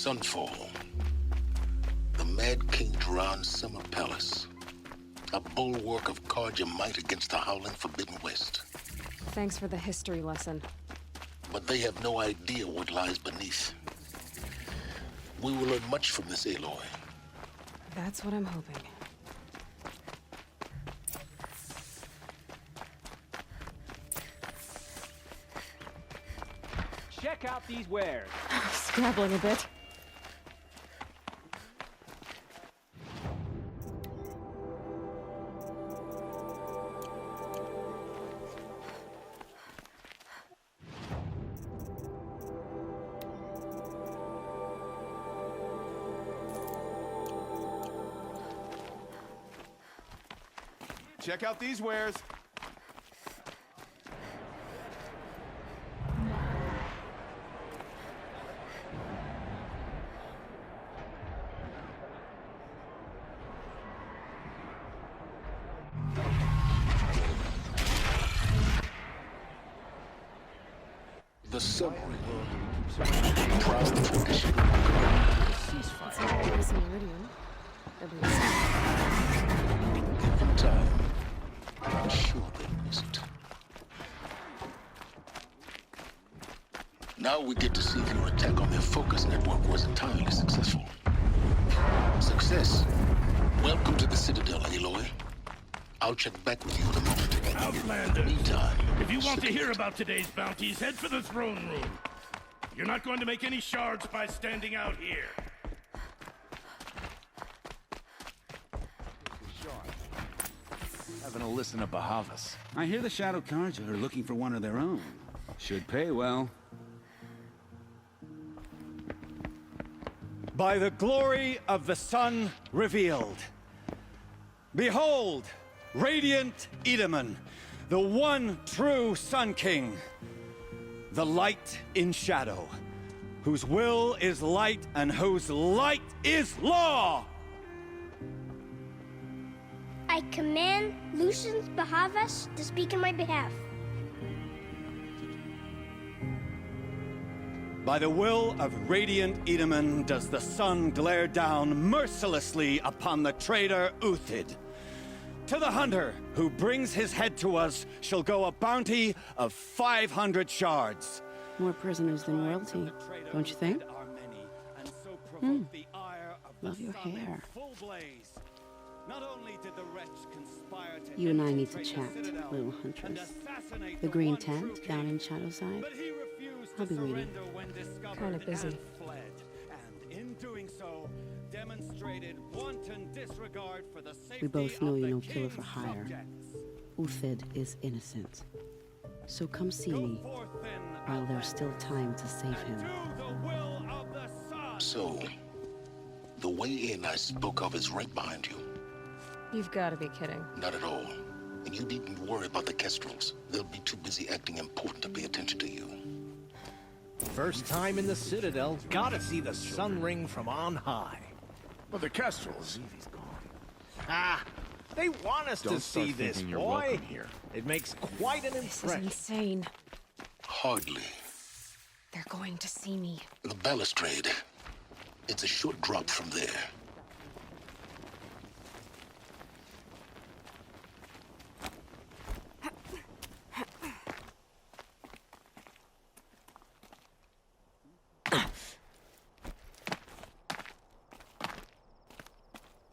Sunfall. The Mad King Duran's summer palace. A bulwark of cards your might against the howling Forbidden West. Thanks for the history lesson. But they have no idea what lies beneath. We will learn much from this Aloy. That's what I'm hoping. Check out these wares. Scrabbling a bit. Check out these wares. The submarine. Proud tradition. Ceasefire. It's Meridian. At least. In time, I'm sure they missed. Now we get to see if your attack on their focus network was entirely successful. Success. Welcome to the Citadel, Aloy. I'll check back with you in a moment. Outlander. Meantime, If you want to hear about today's bounties, head for the throne room. You're not going to make any shards by standing out here. Having a listen to Bahavas. I hear the Shadow Carja are looking for one of their own. Should pay well. By the glory of the sun revealed. Behold, radiant Edaman, the one true Sun King. The light in shadow, whose will is light and whose light is law! I command Lucius Bahavas to speak in my behalf. By the will of radiant Edaman does the sun glare down mercilessly upon the traitor Uthid. To the hunter who brings his head to us shall go a bounty of 500 shards. More prisoners than royalty, don't you think? Love your hair. You and I need to chat, little huntress. The green tent down in Shadowside. I'll be waiting. Kinda busy. We both know you're no killer for hire. Uthid is innocent. So come see me, while there's still time to save him. So, the way in I spoke of is right behind you. You've got to be kidding. Not at all. And you needn't worry about the Kestrels. They'll be too busy acting important to pay attention to you. First time in the Citadel, gotta see the sun ring from on high. Well, the Kestrels. Ah, they want us to see this, boy. Here. It makes quite an This is impression. insane. Hardly. They're going to see me. The balustrade. It's a short drop from there.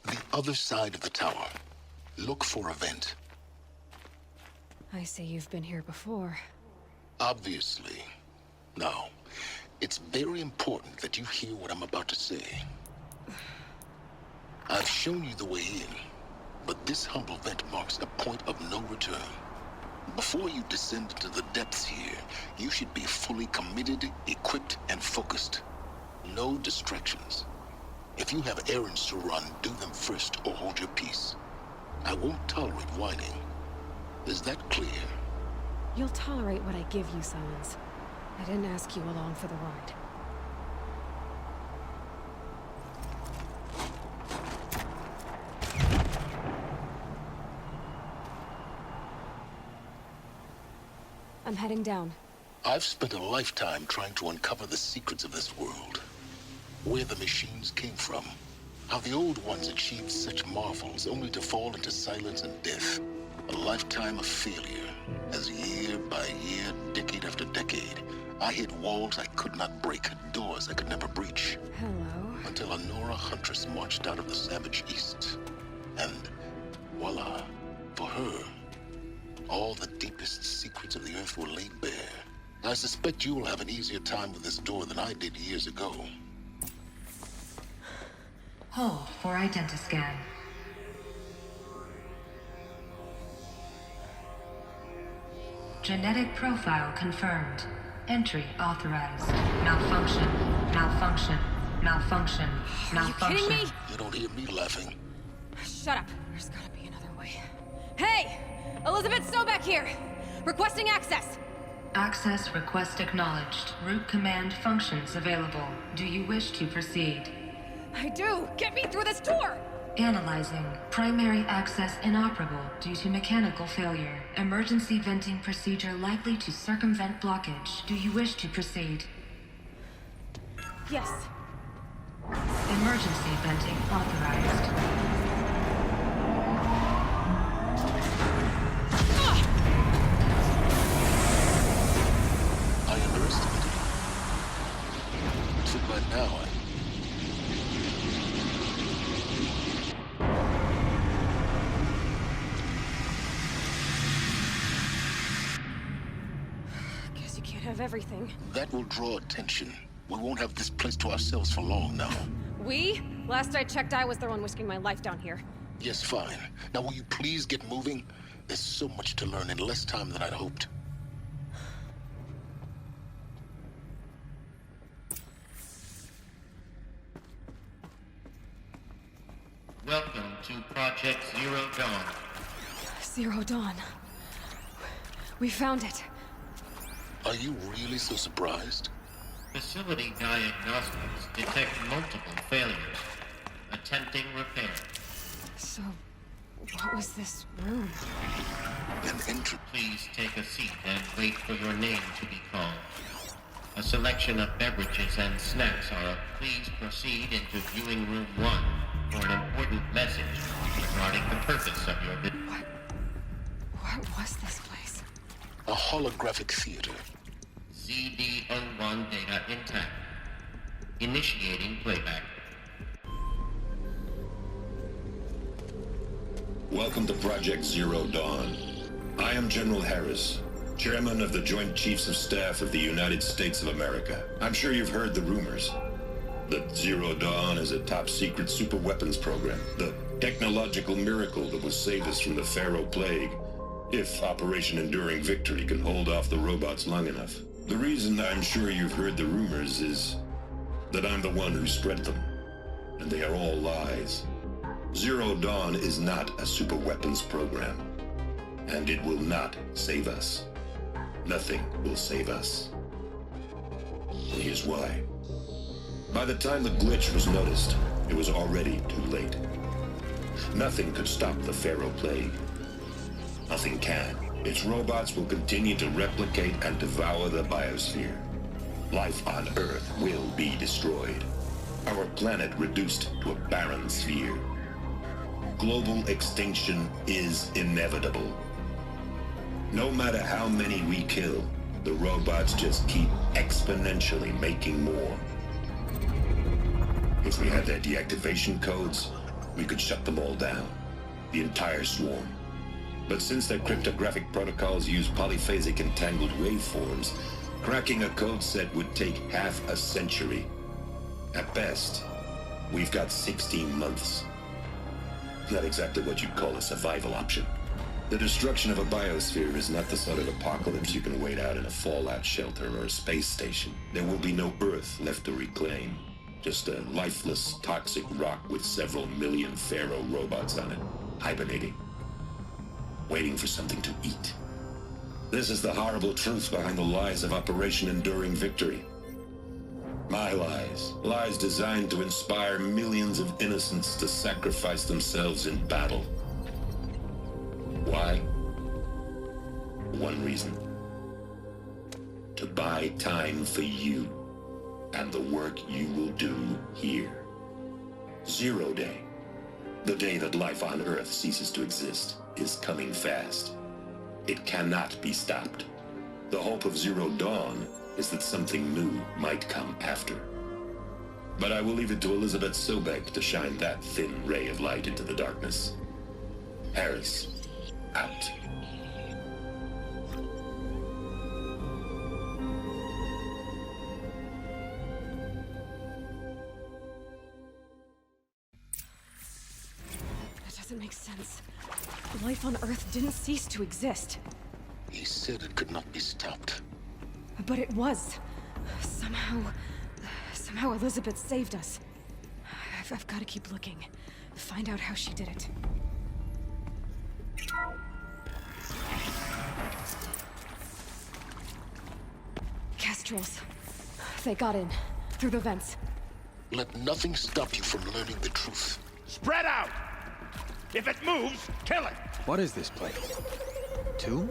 The other side of the tower. Look for a vent. I see you've been here before. Obviously. Now, it's very important that you hear what I'm about to say. I've shown you the way in, but this humble vent marks a point of no return. Before you descend into the depths here, you should be fully committed, equipped, and focused. No distractions. If you have errands to run, do them first or hold your peace. I won't tolerate whining. Is that clear? You'll tolerate what I give you, Silence. I didn't ask you along for the ride. I'm heading down. I've spent a lifetime trying to uncover the secrets of this world. where the machines came from, how the old ones achieved such marvels only to fall into silence and death. A lifetime of failure, as year by year, decade after decade, I hit walls I could not break, doors I could never breach. Hello. Until a Nora huntress marched out of the savage east. And voila, for her, all the deepest secrets of the earth were laid bare. I suspect you will have an easier time with this door than I did years ago. Hold for identiscan. Genetic profile confirmed. Entry authorized. Malfunction. Malfunction. Malfunction. Malfunction. Are you kidding me? You don't hear me laughing. Shut up. There's gotta be another way. Hey! Elizabeth Sobeck here! Requesting access! Access request acknowledged. Root command functions available. Do you wish to proceed? I do! Get me through this door! Analyzing. Primary access inoperable due to mechanical failure. Emergency venting procedure likely to circumvent blockage. Do you wish to proceed? Yes. Emergency venting authorized. I underestimated you. So by now, Guess you can't have everything. that will draw attention. We won't have this place to ourselves for long now. We? Last I checked, I was the one risking my life down here. Yes, fine. Now will you please get moving? There's so much to learn in less time than I'd hoped. Welcome to Project Zero Dawn. Zero Dawn. We found it. Are you really so surprised? Facility diagnostics detect multiple failures. Attempting repair. So, what was this room? An entry. Please take a seat and wait for your name to be called. A selection of beverages and snacks are. Please proceed into viewing room 1 for an important message regarding the purpose of your visit. What was this place? A holographic theater. ZD-01 data intact. Initiating playback. Welcome to Project Zero Dawn. I am General Harris, Chairman of the Joint Chiefs of Staff of the United States of America. I'm sure you've heard the rumors that Zero Dawn is a top-secret superweapons program, the technological miracle that will save us from the Pharaoh Plague, if Operation Enduring Victory can hold off the robots long enough. The reason I'm sure you've heard the rumors is that I'm the one who spread them, and they are all lies. Zero Dawn is not a superweapons program, and it will not save us. Nothing will save us. And here's why. By the time the glitch was noticed, it was already too late. Nothing could stop the Pharaoh Plague. Nothing can. Its robots will continue to replicate and devour the biosphere. Life on Earth will be destroyed. Our planet reduced to a barren sphere. Global extinction is inevitable. No matter how many we kill, the robots just keep exponentially making more. If we had their deactivation codes, we could shut them all down. The entire swarm. But since their cryptographic protocols use polyphasic entangled waveforms, cracking a code set would take half a century. At best, we've got 16 months. Not exactly what you'd call a survival option. The destruction of a biosphere is not the sort of apocalypse you can wait out in a fallout shelter or a space station. There will be no Earth left to reclaim. Just a lifeless, toxic rock with several million Pharaoh robots on it, hibernating, waiting for something to eat. This is the horrible truth behind the lies of Operation Enduring Victory. My lies. Lies designed to inspire millions of innocents to sacrifice themselves in battle. Why? One reason. To buy time for you. and the work you will do here. Zero Day, the day that life on Earth ceases to exist, is coming fast. It cannot be stopped. The hope of Zero Dawn is that something new might come after. But I will leave it to Elizabeth Sobek to shine that thin ray of light into the darkness. Harris, out. That doesn't make sense. Life on Earth didn't cease to exist. He said it could not be stopped. But it was. Somehow Elizabeth saved us. I've got to keep looking. Find out how she did it. Kestrels. They got in. Through the vents. Let nothing stop you from learning the truth. Spread out! If it moves, kill it! What is this place? 2?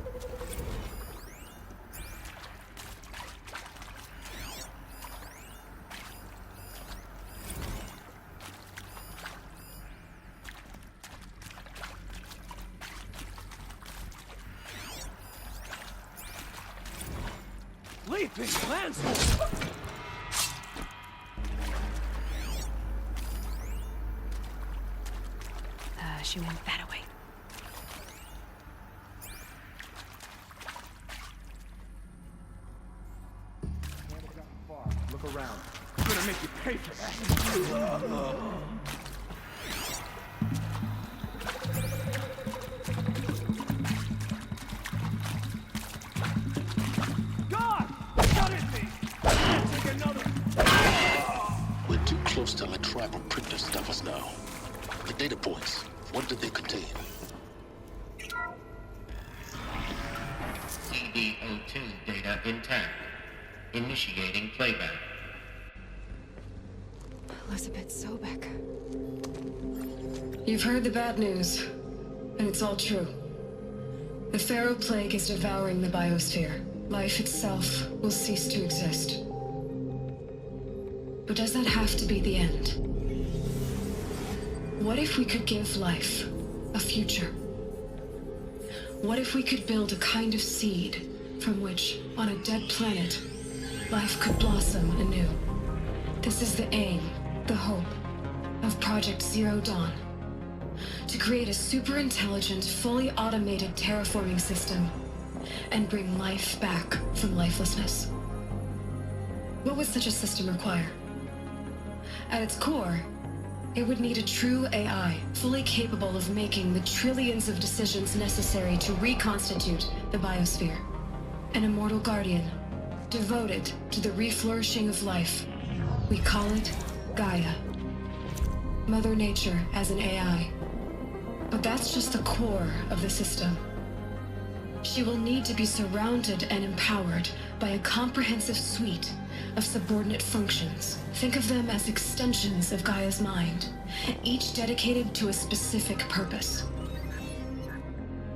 Leaping lands! She went that way. Look around. I'm gonna make you pay for that. God! What is me? Take another. We're too close to let tribal printers stop us now. The data points, what did they contain? CDO2 data intact. Initiating playback. Elizabeth Sobek. You've heard the bad news, and it's all true. The Pharaoh Plague is devouring the biosphere. Life itself will cease to exist. But does that have to be the end? What if we could give life a future? What if we could build a kind of seed from which, on a dead planet, life could blossom anew? This is the aim, the hope, of Project Zero Dawn. To create a super-intelligent, fully automated terraforming system and bring life back from lifelessness. What would such a system require? At its core, it would need a true AI, fully capable of making the trillions of decisions necessary to reconstitute the biosphere. An immortal guardian, devoted to the reflourishing of life. We call it Gaia. Mother Nature as an AI. But that's just the core of the system. She will need to be surrounded and empowered by a comprehensive suite of subordinate functions. Think of them as extensions of Gaia's mind, each dedicated to a specific purpose.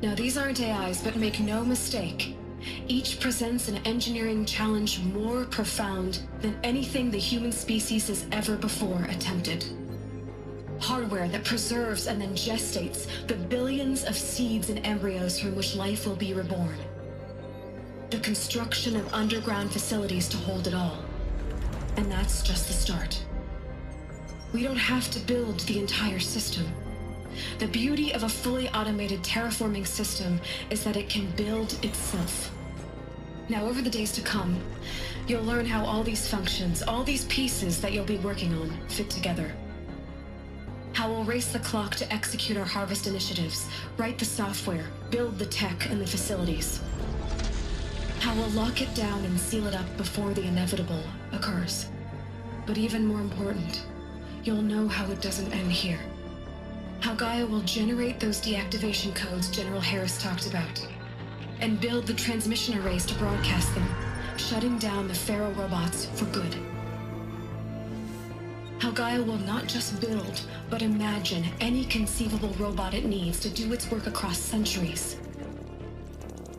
Now, these aren't AIs, but make no mistake, each presents an engineering challenge more profound than anything the human species has ever before attempted. Hardware that preserves and then gestates the billions of seeds and embryos from which life will be reborn. The construction of underground facilities to hold it all. And that's just the start. We don't have to build the entire system. The beauty of a fully automated terraforming system is that it can build itself. Now, over the days to come, you'll learn how all these functions, all these pieces that you'll be working on, fit together. How we'll race the clock to execute our harvest initiatives, write the software, build the tech and the facilities. How we'll lock it down and seal it up before the inevitable occurs. But even more important, you'll know how it doesn't end here. How Gaia will generate those deactivation codes General Harris talked about, and build the transmission arrays to broadcast them, shutting down the Pharaoh robots for good. How Gaia will not just build, but imagine any conceivable robot it needs to do its work across centuries.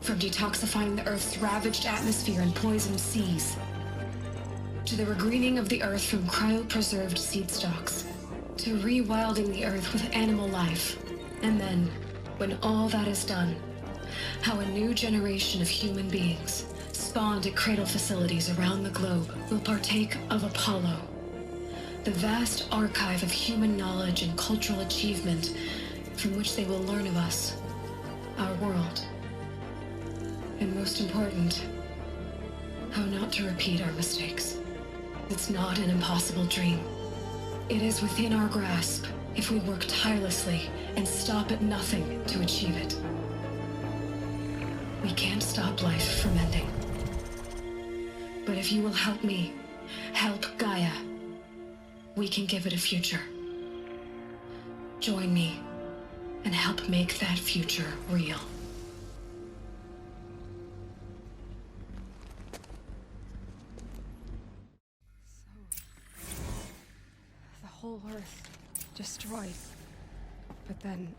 From detoxifying the Earth's ravaged atmosphere and poisoned seas, to the regreening of the Earth from cryopreserved seed stalks, to rewilding the Earth with animal life, and then, when all that is done, how a new generation of human beings, spawned at cradle facilities around the globe, will partake of Apollo, the vast archive of human knowledge and cultural achievement from which they will learn of us, our world, and most important, how not to repeat our mistakes. It's not an impossible dream. It is within our grasp if we work tirelessly and stop at nothing to achieve it. We can't stop life from ending. But if you will help me, help Gaia, we can give it a future. Join me and help make that future real. The whole Earth destroyed, but then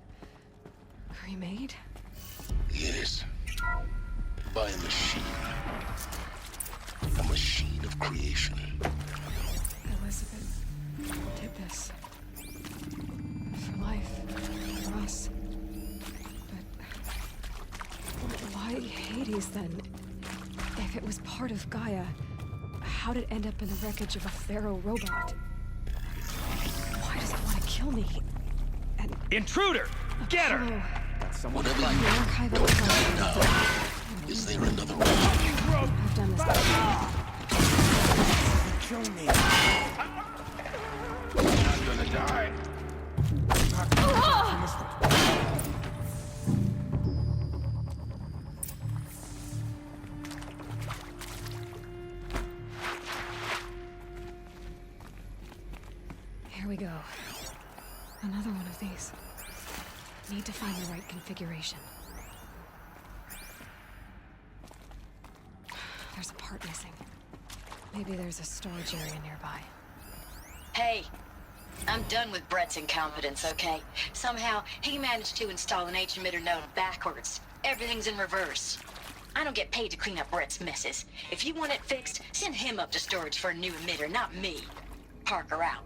remade? Yes. By a machine. A machine of creation. Elizabeth did this. For life. For us. But why Hades then? If it was part of Gaia, how did it end up in the wreckage of a Pharaoh robot? Why does it want to kill me? And Intruder! Get her! Whatever you do, don't tell me now. Is there another way? I've done this before. Kill me. I'm gonna die. Here we go. Another one of these. Need to find the right configuration. There's a part missing. Maybe there's a storage area nearby. Hey, I'm done with Brett's incompetence, okay? Somehow, he managed to install an H-emitter node backwards. Everything's in reverse. I don't get paid to clean up Brett's messes. If you want it fixed, send him up to storage for a new emitter, not me. Parker out.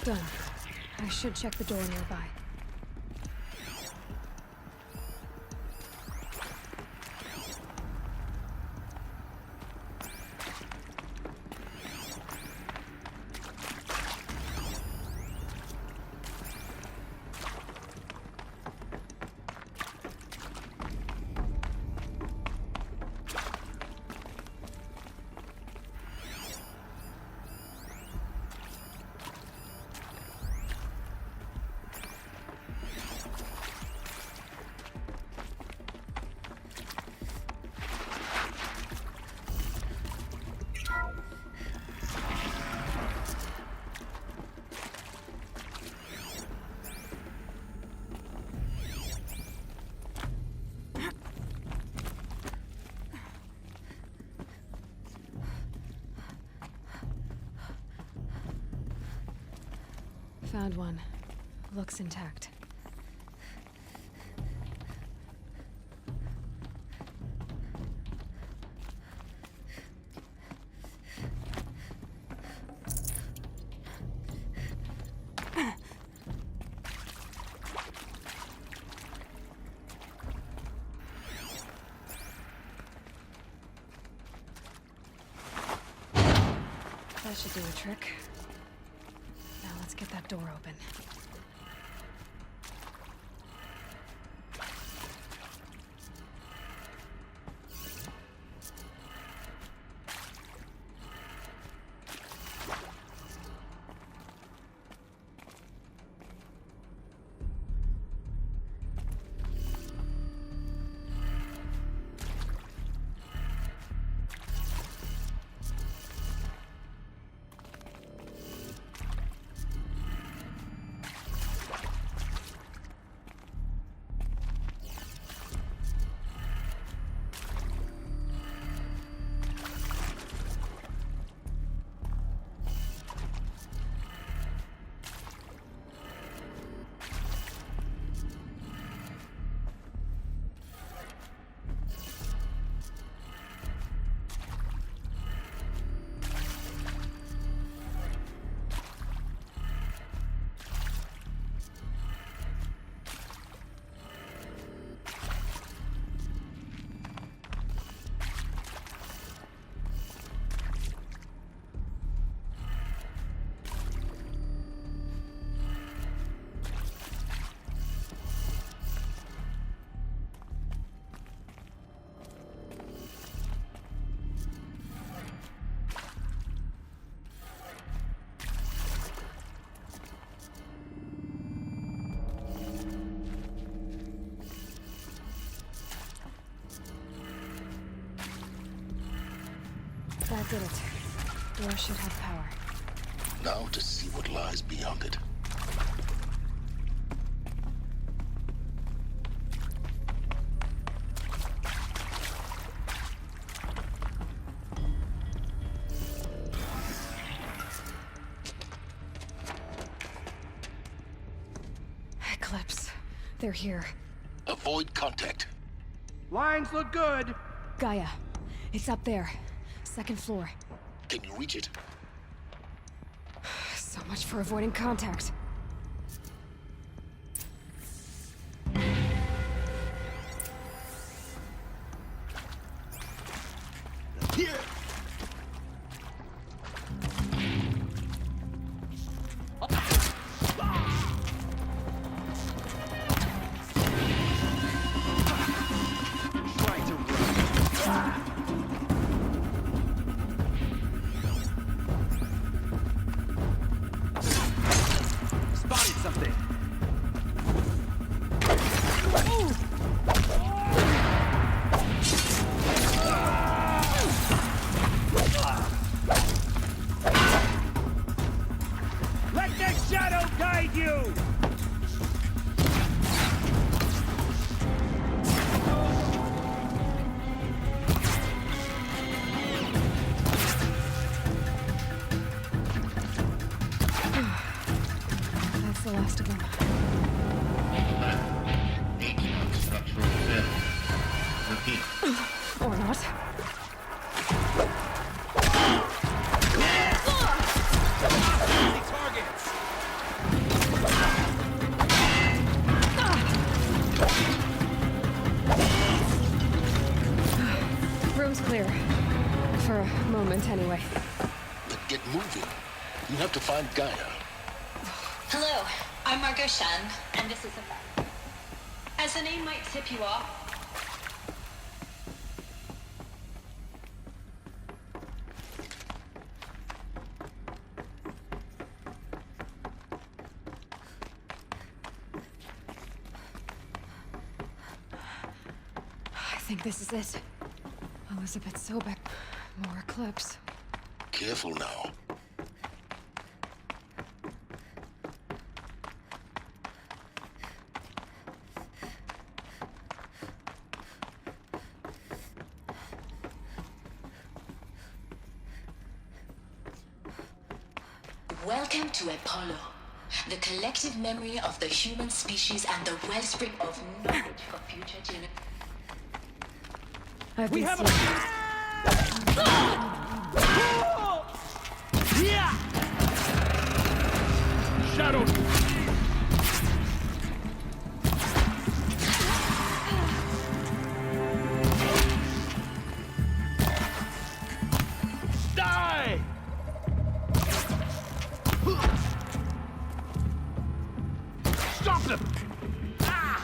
Done. I should check the door nearby. Found one. Looks intact. That should do the trick. Now let's get that door open. That did it. Door should have power. Now to see what lies beyond it. Eclipse. They're here. Avoid contact. Lines look good. Gaia. It's up there. Second floor. Can you reach it? So much for avoiding contact. Here! That's the last of them. Structural failure. Repeat. Or not. Room's clear. For a moment, anyway. Then get moving. You have to find Gaia. Hello, I'm Margot Shen, and this is a... As the name might tip you off, I think this is it. Elizabeth Sobek. More Eclipse. Careful now. welcome to Apollo. The collective memory of the human species and the wellspring of knowledge for future generations. We have a... Yeah! Shadow! Die! Stop them! Ah!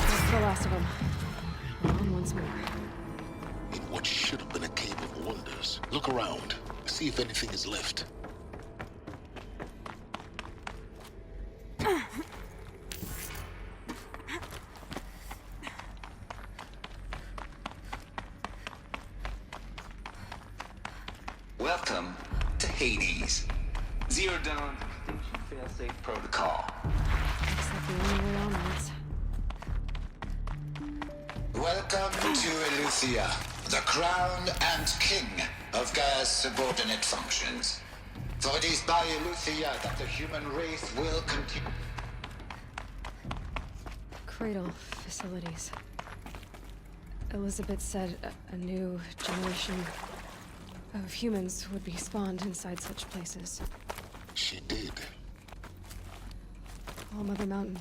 That's the last of them. On once more. In what should have been a cave of wonders. Look around. See if anything is left. Welcome to Hades. Zero Dawn Extinction Failsafe Protocol. Looks like the only way onwards. Welcome to Eleuthia, the crown and king of Gaia's subordinate functions. For it is by Eleuthia that the human race will continue. Cradle facilities. Elizabeth said a new generation of humans would be spawned inside such places. She did. All Mother Mountain.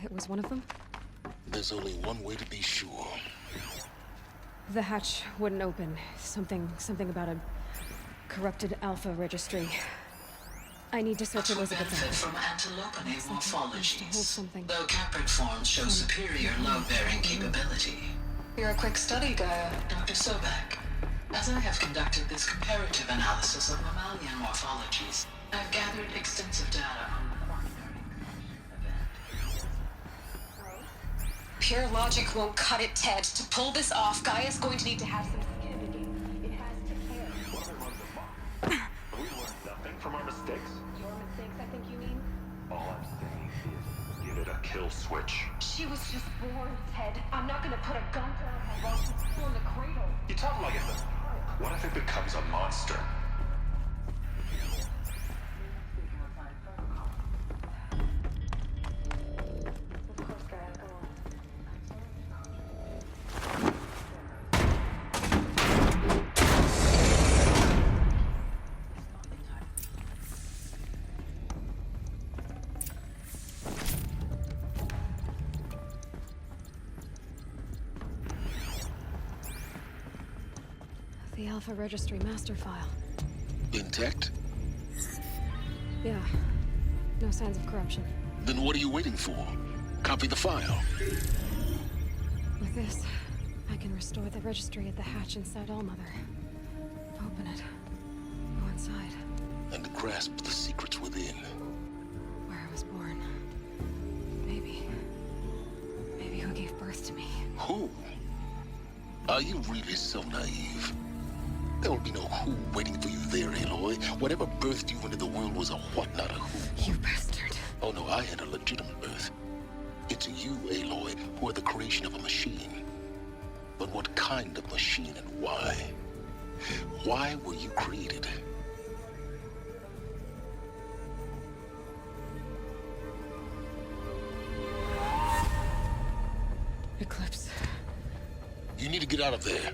It was one of them? There's only one way to be sure. The hatch wouldn't open. Something about a corrupted alpha registry. I need to search Elizabeth's benefit from antilopine morphologies, though caprid forms show superior load-bearing capability. You're a quick study, Gaia. Dr. Sobek. As I have conducted this comparative analysis of mammalian morphologies, I've gathered extensive data on the quaternary event. Pure logic won't cut it, Ted. To pull this off, Gaia's going to need to have some skin in the game. It has to care. We learned nothing from our mistakes. Your mistakes, I think you mean? All I'm saying is, give it a kill switch. She was just born, Ted. I'm not gonna put a gun to her head while she's still in the cradle. You talk like it's a... What if it becomes a monster? The Alpha Registry master file. Intact? Yeah. No signs of corruption. Then what are you waiting for? Copy the file. With this, I can restore the registry at the hatch inside Allmother. Open it. Go inside. And grasp the secrets within. Where I was born. Maybe who gave birth to me. Who? Are you really so naive? There will be no who waiting for you there, Aloy. Whatever birthed you into the world was a what, not a who. You bastard. Oh no, I had a legitimate birth. It's you, Aloy, who are the creation of a machine. But what kind of machine and why? Why were you created? Eclipse. You need to get out of there.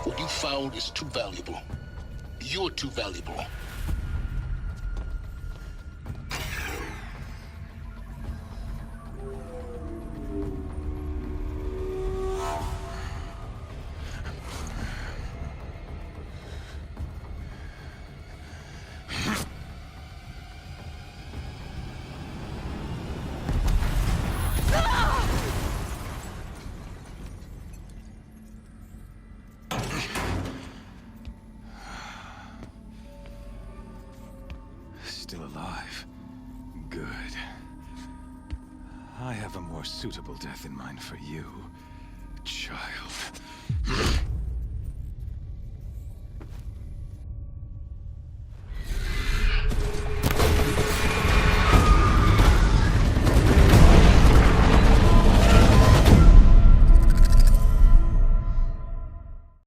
What you found is too valuable. You're too valuable. Still alive. Good. I have a more suitable death in mind for you, child.